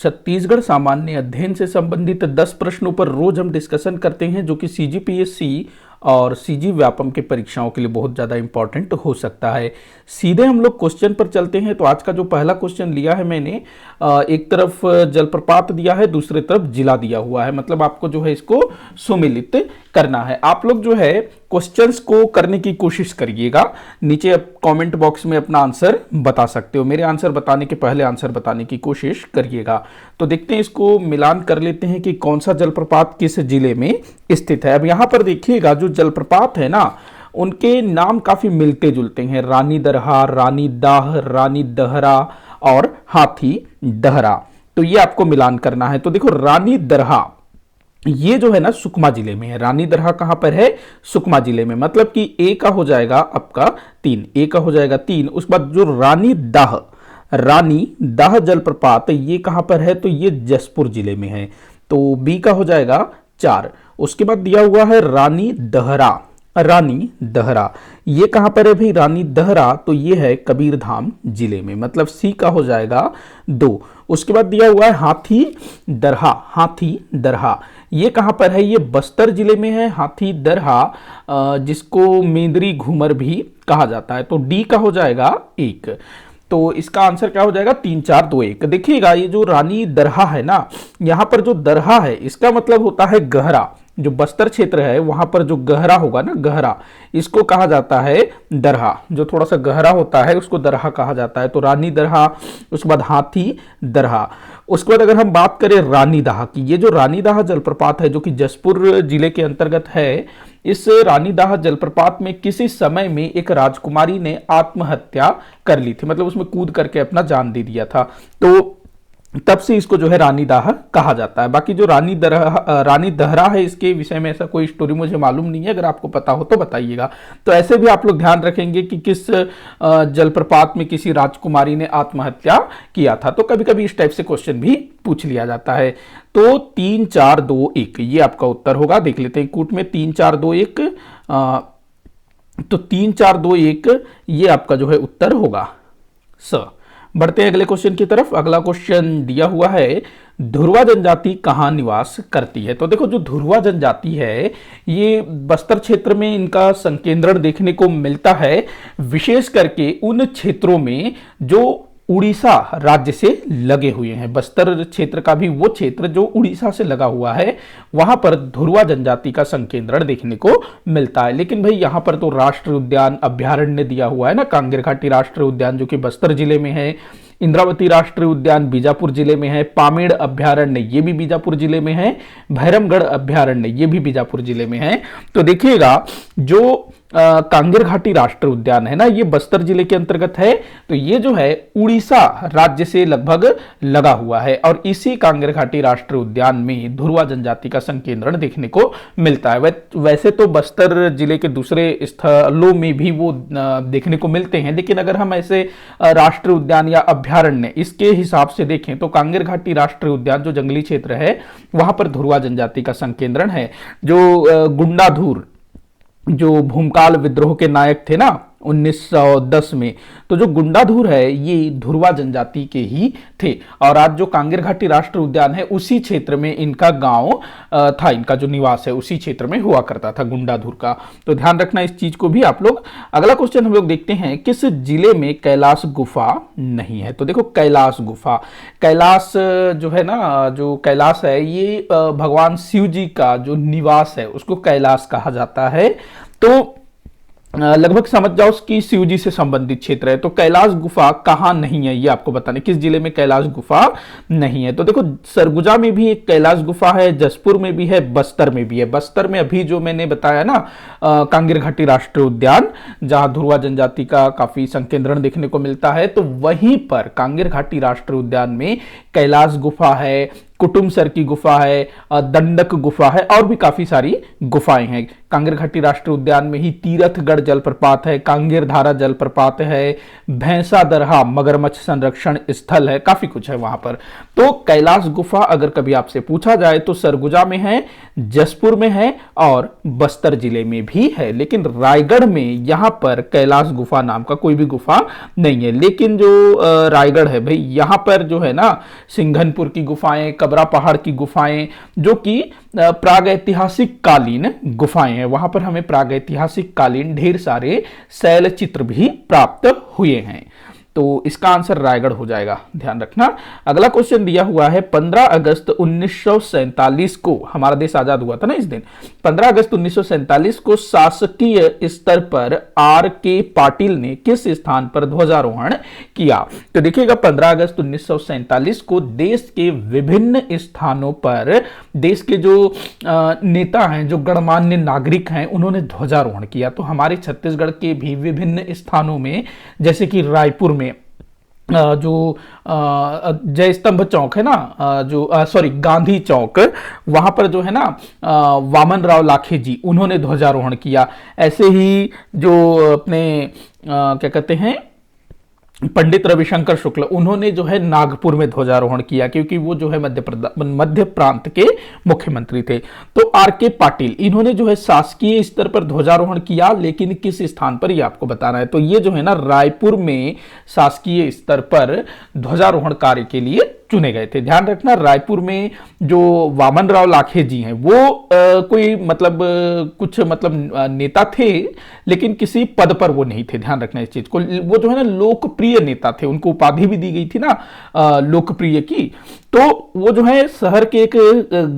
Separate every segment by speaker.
Speaker 1: छत्तीसगढ़ सामान्य अध्ययन से संबंधित 10 प्रश्नों पर रोज हम डिस्कशन करते हैं, जो कि सीजीपीएससी और सीजी व्यापम के परीक्षाओं के लिए बहुत ज़्यादा इंपॉर्टेंट हो सकता है। सीधे हम लोग क्वेश्चन पर चलते हैं। तो आज का जो पहला क्वेश्चन लिया है मैंने, एक तरफ जलप्रपात दिया है, दूसरी तरफ जिला दिया हुआ है, मतलब आपको जो है इसको सुमेलित करना है। आप लोग जो है क्वेश्चंस को करने की कोशिश करिएगा। नीचे कमेंट बॉक्स में अपना आंसर बता सकते हो। मेरे आंसर बताने के पहले आंसर बताने की कोशिश करिएगा। तो देखते हैं, इसको मिलान कर लेते हैं कि कौन सा जलप्रपात किस जिले में स्थित है। अब यहां पर देखिएगा, जो जलप्रपात है ना, उनके नाम काफी मिलते जुलते हैं। रानी दरहा, रानी दाह, रानी दहरा और हाथी दहरा। तो ये आपको मिलान करना है। तो देखो, रानी दरहा ये जो है ना सुकमा जिले में है। रानी दरहा कहां पर है? सुकमा जिले में। मतलब कि ए का हो जाएगा आपका 3, ए का हो जाएगा 3। उसके बाद जो रानी दाह जलप्रपात ये कहां पर है? तो ये जसपुर जिले में है। तो बी का हो जाएगा 4। उसके बाद दिया हुआ है रानी दहरा ये कहां पर है भाई? रानी दहरा तो ये है कबीरधाम जिले में। मतलब सी का हो जाएगा 2। उसके बाद दिया हुआ है हाथी दरहा ये कहां पर है? ये बस्तर जिले में है। हाथी दरहा जिसको मेंदरी घूमर भी कहा जाता है। तो डी का हो जाएगा 1। तो इसका आंसर क्या हो जाएगा? 3, 4, 2, 1। देखिएगा, ये जो रानी दरहा है ना, यहां पर जो दरहा है इसका मतलब होता है गहरा। जो बस्तर क्षेत्र है वहां पर जो गहरा होगा ना, गहरा, इसको कहा जाता है दरहा। जो थोड़ा सा गहरा होता है उसको दरहा कहा जाता है। तो रानी दरहा, उसके बाद हाथी दरहा। उसके बाद अगर हम बात करें रानी दाह की, ये जो रानी दाह जलप्रपात है जो कि जसपुर जिले के अंतर्गत है, इस रानी दाह जलप्रपात में किसी समय में एक राजकुमारी ने आत्महत्या कर ली थी। मतलब उसमें कूद करके अपना जान दे दिया था। तो तब से इसको जो है रानी दाह कहा जाता है। बाकी जो रानी दहरा है, इसके विषय में ऐसा कोई स्टोरी मुझे मालूम नहीं है। अगर आपको पता हो तो बताइएगा। तो ऐसे भी आप लोग ध्यान रखेंगे कि किस जलप्रपात में किसी राजकुमारी ने आत्महत्या किया था। तो कभी कभी इस टाइप से क्वेश्चन भी पूछ लिया जाता है। तो 3, 4, 2, 1 ये आपका उत्तर होगा। देख लेते हैं कूट में 3, 4, 2, 1। तो 3, 4, 2, 1 ये आपका जो है उत्तर होगा स। बढ़ते हैं अगले क्वेश्चन की तरफ। अगला क्वेश्चन दिया हुआ है, धुरवा जनजाति कहाँ निवास करती है? तो देखो, जो धुरवा जनजाति है ये बस्तर क्षेत्र में इनका संकेंद्रण देखने को मिलता है, विशेष करके उन क्षेत्रों में जो उड़ीसा राज्य से लगे हुए हैं। बस्तर क्षेत्र का भी वो क्षेत्र जो उड़ीसा से लगा हुआ है, वहां पर धुरवा जनजाति का संकेंद्रण देखने को मिलता है। लेकिन भाई यहां पर तो राष्ट्रीय उद्यान अभ्यारण्य दिया हुआ है ना, कांगेर घाटी राष्ट्रीय उद्यान जो कि बस्तर जिले में है, इंद्रावती राष्ट्रीय उद्यान बीजापुर जिले में है, पामेड़ अभ्यारण्य ये भी बीजापुर जिले में है, भैरमगढ़ अभ्यारण्य ये भी बीजापुर जिले में है। तो देखिएगा, जो कांगेर घाटी राष्ट्रीय उद्यान है ना, ये बस्तर जिले के अंतर्गत है। तो ये जो है उड़ीसा राज्य से लगभग लगा हुआ है, और इसी कांगेर घाटी राष्ट्रीय उद्यान में धुरवा जनजाति का संकेंद्रण देखने को मिलता है। वैसे तो बस्तर जिले के दूसरे स्थलों में भी वो देखने को मिलते हैं, लेकिन अगर हम ऐसे राष्ट्रीय उद्यान या अभ्यारण्य इसके हिसाब से देखें तो कांगेर घाटी राष्ट्रीय उद्यान जो जंगली क्षेत्र है वहां पर धुरवा जनजाति का संकेंद्रण है। जो गुंडाधुर, जो भूमकाल विद्रोह के नायक थे ना 1910 में, तो जो गुंडाधुर है ये धुरवा जनजाति के ही थे। और आज जो कांगेर घाटी राष्ट्रीय उद्यान है उसी क्षेत्र में इनका गांव था, इनका जो निवास है उसी क्षेत्र में हुआ करता था गुंडाधुर का। तो ध्यान रखना इस चीज को भी आप लोग। अगला क्वेश्चन हम लोग देखते हैं, किस जिले में कैलाश गुफा नहीं है? तो देखो, कैलाश जो है ना, जो कैलाश है ये भगवान शिव जी का जो निवास है उसको कैलाश कहा जाता है। तो लगभग समझ जाओ कि शिव जी से संबंधित क्षेत्र है। तो कैलाश गुफा कहां नहीं है ये आपको बताना, किस जिले में कैलाश गुफा नहीं है? तो देखो, सरगुजा में भी एक कैलाश गुफा है, जसपुर में भी है, बस्तर में भी है। बस्तर में अभी जो मैंने बताया ना कांगेर घाटी राष्ट्रीय उद्यान, जहां धुरवा जनजाति का काफी संकेंद्रण देखने को मिलता है, तो वहीं पर कांगेर घाटी राष्ट्रीय उद्यान में कैलाश गुफा है, कुटुमसर की गुफा है, दंडक गुफा है और भी काफी सारी गुफाएं हैं। कांगेर घाटी राष्ट्रीय उद्यान में ही तीरथगढ़ जलप्रपात है, कांगेर धारा जलप्रपात है, भैंसा दरहा मगरमच्छ संरक्षण स्थल है, काफी कुछ है वहां पर। तो कैलाश गुफा अगर कभी आपसे पूछा जाए तो सरगुजा में है, जसपुर में है और बस्तर जिले में भी है, लेकिन रायगढ़ में यहां पर कैलाश गुफा नाम का कोई भी गुफा नहीं है। लेकिन जो रायगढ़ है भाई, यहां पर जो है ना सिंघनपुर की गुफाएं, कबरा पहाड़ की गुफाएं, जो कि प्रागैतिहासिक कालीन गुफाएं हैं, वहां पर हमें प्रागैतिहासिक कालीन ढेर सारे शैल चित्र भी प्राप्त हुए हैं। तो इसका आंसर रायगढ़ हो जाएगा, ध्यान रखना। अगला क्वेश्चन दिया हुआ है 15 अगस्त 1947 को हमारा देश आजाद हुआ था ना इस दिन। 15 अगस्त 1947 को शासकीय स्तर पर आर के पाटिल ने किस स्थान पर ध्वजारोहण किया? तो देखिएगा 15 अगस्त 1947 को देश के विभिन्न स्थानों पर देश के जो नेता हैं, जो गणमान्य नागरिक हैं, उन्होंने ध्वजारोहण किया। तो हमारे छत्तीसगढ़ के भी विभिन्न स्थानों में, जैसे कि रायपुर में जो जय स्तंभ चौक है ना, जो सॉरी गांधी चौक, वहां पर जो है ना वामन राव लाखे जी, उन्होंने ध्वजारोहण किया। ऐसे ही जो अपने क्या कहते हैं पंडित रविशंकर शुक्ल, उन्होंने जो है नागपुर में ध्वजारोहण किया, क्योंकि वो जो है मध्य प्रांत के मुख्यमंत्री थे। तो आर के पाटिल, इन्होंने जो है शासकीय स्तर पर ध्वजारोहण किया, लेकिन किस स्थान पर ये आपको बताना है। तो ये जो है ना रायपुर में शासकीय स्तर पर ध्वजारोहण कार्य के लिए चुने गए थे। ध्यान रखना, रायपुर में जो वामन राव लाखे जी हैं, वो कोई मतलब कुछ मतलब नेता थे, लेकिन किसी पद पर वो नहीं थे। ध्यान रखना इस चीज को। वो जो है ना लोकप्रिय नेता थे, उनको उपाधि भी दी गई थी ना लोकप्रिय की। तो वो जो है शहर के एक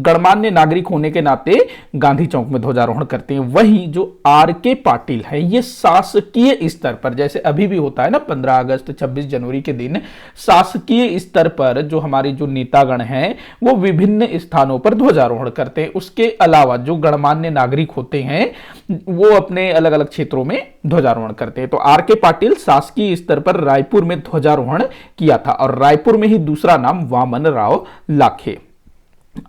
Speaker 1: गणमान्य नागरिक होने के नाते गांधी चौक में ध्वजारोहण करते हैं। वहीं जो आर के पाटिल है, ये शासकीय स्तर पर, जैसे अभी भी होता है ना 15 अगस्त 26 जनवरी के दिन, शासकीय स्तर पर जो हमारे जो नेतागण हैं वो विभिन्न स्थानों पर ध्वजारोहण करते हैं। उसके अलावा जो गणमान्य नागरिक होते हैं वो अपने अलग अलग क्षेत्रों में ध्वजारोहण करते हैं। तो आर के पाटिल शासकीय स्तर पर रायपुर में ध्वजारोहण किया था, और रायपुर में ही दूसरा नाम वामन राव लाखे।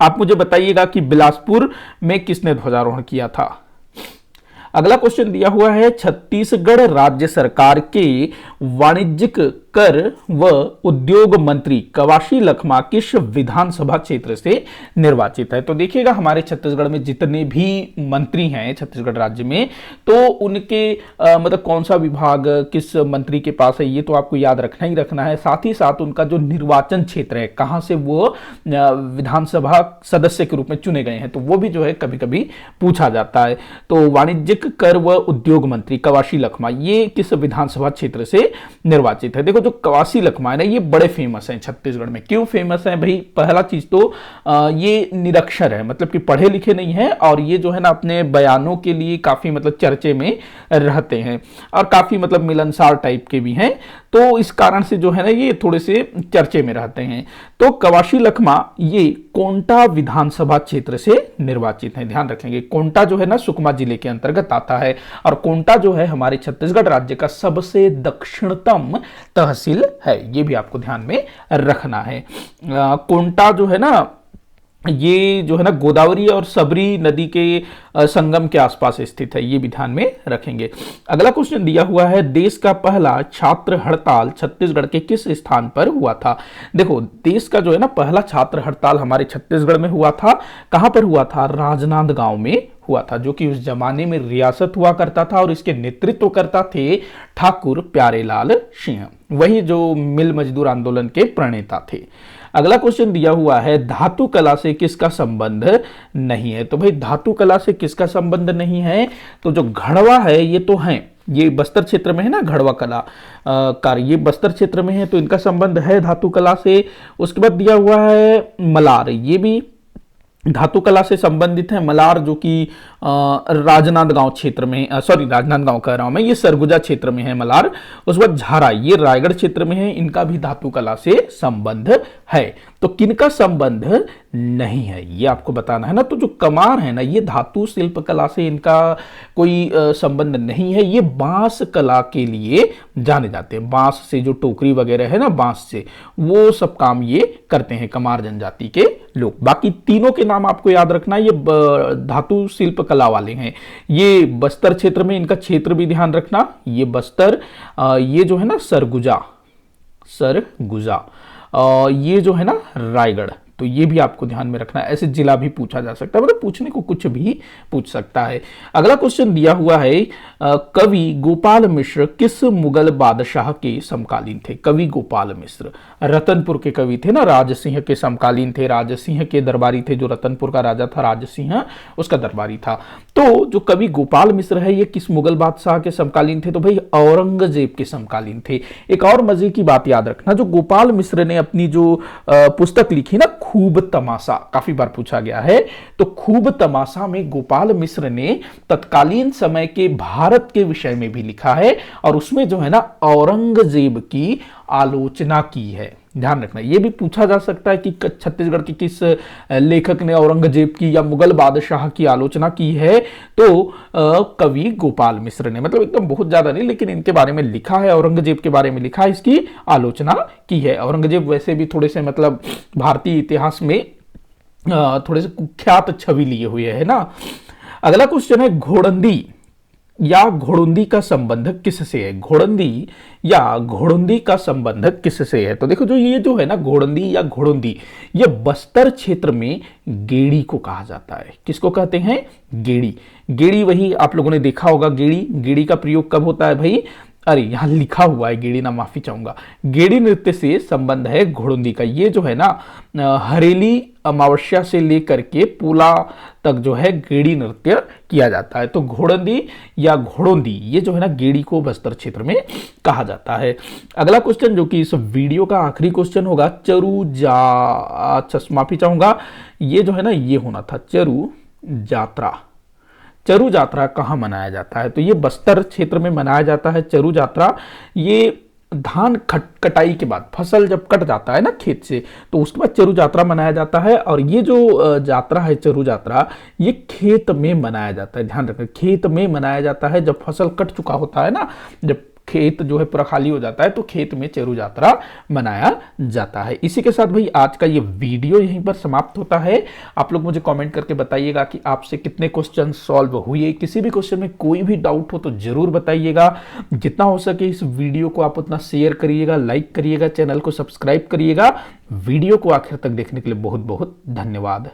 Speaker 1: आप मुझे बताइएगा कि बिलासपुर में किसने ध्वजारोहण किया था? अगला क्वेश्चन दिया हुआ है छत्तीसगढ़ राज्य सरकार के वाणिज्यिक कर व उद्योग मंत्री कवासी लखमा किस विधानसभा क्षेत्र से निर्वाचित है? तो देखिएगा हमारे छत्तीसगढ़ में जितने भी मंत्री हैं छत्तीसगढ़ राज्य में, तो उनके मतलब कौन सा विभाग किस मंत्री के पास है, ये तो आपको याद रखना ही रखना है। साथ ही साथ उनका जो निर्वाचन क्षेत्र है, कहां से वो विधानसभा सदस्य के रूप में चुने गए हैं, तो वो भी जो है कभी कभी पूछा जाता है। तो वाणिज्यिक कर व उद्योग मंत्री कवासी लखमा ये किस विधानसभा क्षेत्र से निर्वाचित है? देखो जो कवासी लखमा है ना, ये बड़े फेमस हैं छत्तीसगढ़ में। क्यों फेमस हैं भाई? पहला चीज तो ये निरक्षर है, मतलब कि पढ़े लिखे नहीं है, और ये जो है ना अपने बयानों के लिए काफी मतलब चर्चे में रहते हैं, और काफी मतलब मिलनसार टाइप के भी हैं। तो इस कारण से जो है ना ये थोड़े से चर्चे में रहते हैं। तो कवासी लखमा ये कोंटा विधानसभा क्षेत्र से निर्वाचित हैं। ध्यान रखेंगे, कोंटा जो है ना सुकमा जिले के अंतर्गत आता है, और कोंटा जो है हमारे छत्तीसगढ़ राज्य का सबसे दक्षिणतम तहसील है। ये भी आपको ध्यान में रखना है। कोंटा जो है ना, ये जो है ना गोदावरी और सबरी नदी के संगम के आसपास स्थित है, ये भी ध्यान में रखेंगे। अगला क्वेश्चन दिया हुआ है देश का पहला छात्र हड़ताल छत्तीसगढ़ के किस स्थान पर हुआ था? देखो देश का जो है ना पहला छात्र हड़ताल हमारे छत्तीसगढ़ में हुआ था। कहां पर हुआ था? राजनांदगांव में हुआ था, जो कि उस जमाने में रियासत हुआ करता था, और इसके नेतृत्व करता थे ठाकुर प्यारेलाल सिंह, वही जो मिल मजदूर आंदोलन के प्रणेता थे। अगला क्वेश्चन दिया हुआ है धातु कला से किसका संबंध नहीं है? तो भाई धातु कला से किसका संबंध नहीं है? तो जो घड़वा है ये तो है, ये बस्तर क्षेत्र में है ना, घड़वा कला कार्य ये बस्तर क्षेत्र में है, तो इनका संबंध है धातु कला से। उसके बाद दिया हुआ है मलार, ये भी धातु कला से संबंधित है मलार, जो कि राजनांदगांव क्षेत्र में, सॉरी राजनांदगांव कह रहा हूं मैं, ये सरगुजा क्षेत्र में है मलार। उसके बाद झारा, ये रायगढ़ क्षेत्र में है, इनका भी धातु कला से संबंध है। तो किनका संबंध नहीं है ये आपको बताना है ना। तो जो कमार है ना, ये धातु शिल्प कला से इनका कोई संबंध नहीं है, ये बांस कला के लिए जाने जाते हैं। बांस से जो टोकरी वगैरह है ना, बांस से वो सब काम ये करते हैं कमार जनजाति के लोग। बाकी तीनों के नाम आपको याद रखना, ये धातु शिल्प कला वाले हैं। ये बस्तर क्षेत्र में, इनका क्षेत्र भी ध्यान रखना, ये बस्तर, ये जो है ना सरगुजा, सरगुजा, ये जो है ना रायगढ़। तो ये भी आपको ध्यान में रखना है। ऐसे जिला भी पूछा जा सकता है, मतलब पूछने को कुछ भी पूछ सकता है। अगला क्वेश्चन दिया हुआ है, कवि गोपाल मिश्र किस मुगल बादशाह के समकालीन थे? कवि गोपाल मिश्र रतनपुर के कवि थे ना, राजसिंह के समकालीन थे, राजसिंह के दरबारी थे। जो रतनपुर का राजा था राजसिंह, उसका दरबारी था। तो जो कवि गोपाल मिश्र है, ये किस मुगल बादशाह के समकालीन थे? तो भाई औरंगजेब के समकालीन थे। एक और मजे की बात याद रखना, जो गोपाल मिश्र ने अपनी जो पुस्तक लिखी ना, खूब तमाशा, काफी बार पूछा गया है। तो खूब तमाशा में गोपाल मिश्र ने तत्कालीन समय के भारत के विषय में भी लिखा है, और उसमें जो है ना औरंगजेब की आलोचना की है। ध्यान रखना, यह भी पूछा जा सकता है कि छत्तीसगढ़ के किस लेखक ने औरंगजेब की या मुगल बादशाह की आलोचना की है? तो कवि गोपाल मिश्र ने, मतलब एकदम बहुत ज्यादा नहीं, लेकिन इनके बारे में लिखा है, औरंगजेब के बारे में लिखा है, इसकी आलोचना की है। औरंगजेब वैसे भी थोड़े से मतलब भारतीय इतिहास में थोड़े से कुख्यात छवि लिए हुए है ना। अगला क्वेश्चन है, घोड़ंदी या घोड़ुंदी का संबंध किससे है? घोड़ंदी या घोड़ुंदी का संबंध किससे है? तो देखो, जो ये जो है ना घोड़ंदी या घोड़ुंदी, ये बस्तर क्षेत्र में गेड़ी को कहा जाता है। किसको कहते हैं? गेड़ी। गेड़ी वही आप लोगों ने देखा होगा, गेड़ी। गेड़ी का प्रयोग कब होता है भाई? अरे यहां लिखा हुआ है गेड़ी ना, माफी चाहूंगा। गेड़ी नृत्य से संबंध है घोड़ुंदी का। ये जो है ना हरेली अमावस्या से लेकर के पूला तक जो है गेड़ी नृत्य किया जाता है। तो घोड़ंदी या घोड़ोंदी, ये जो है ना गेड़ी को बस्तर क्षेत्र में कहा जाता है। अगला क्वेश्चन जो कि इस वीडियो का आखिरी क्वेश्चन होगा, माफी चाहूंगा, ये जो है ना ये होना था चरु जात्रा। चरु जात्रा कहाँ मनाया जाता है? तो ये बस्तर क्षेत्र में मनाया जाता है चरु जात्रा। ये धान कटाई के बाद, फसल जब कट जाता है ना खेत से, तो उसके बाद चरु जात्रा मनाया जाता है। और ये जो जात्रा है चरु जात्रा, ये खेत में मनाया जाता है। ध्यान रखना, खेत में मनाया जाता है जब फसल कट चुका होता है ना, जब खेत जो है पूरा खाली हो जाता है, तो खेत में चरु जात्रा मनाया जाता है। इसी के साथ भाई आज का ये वीडियो यहीं पर समाप्त होता है। आप लोग मुझे कमेंट करके बताइएगा कि आपसे कितने क्वेश्चन सॉल्व हुए। किसी भी क्वेश्चन में कोई भी डाउट हो तो जरूर बताइएगा। जितना हो सके इस वीडियो को आप उतना शेयर करिएगा, लाइक करिएगा, चैनल को सब्सक्राइब करिएगा। वीडियो को आखिर तक देखने के लिए बहुत बहुत धन्यवाद।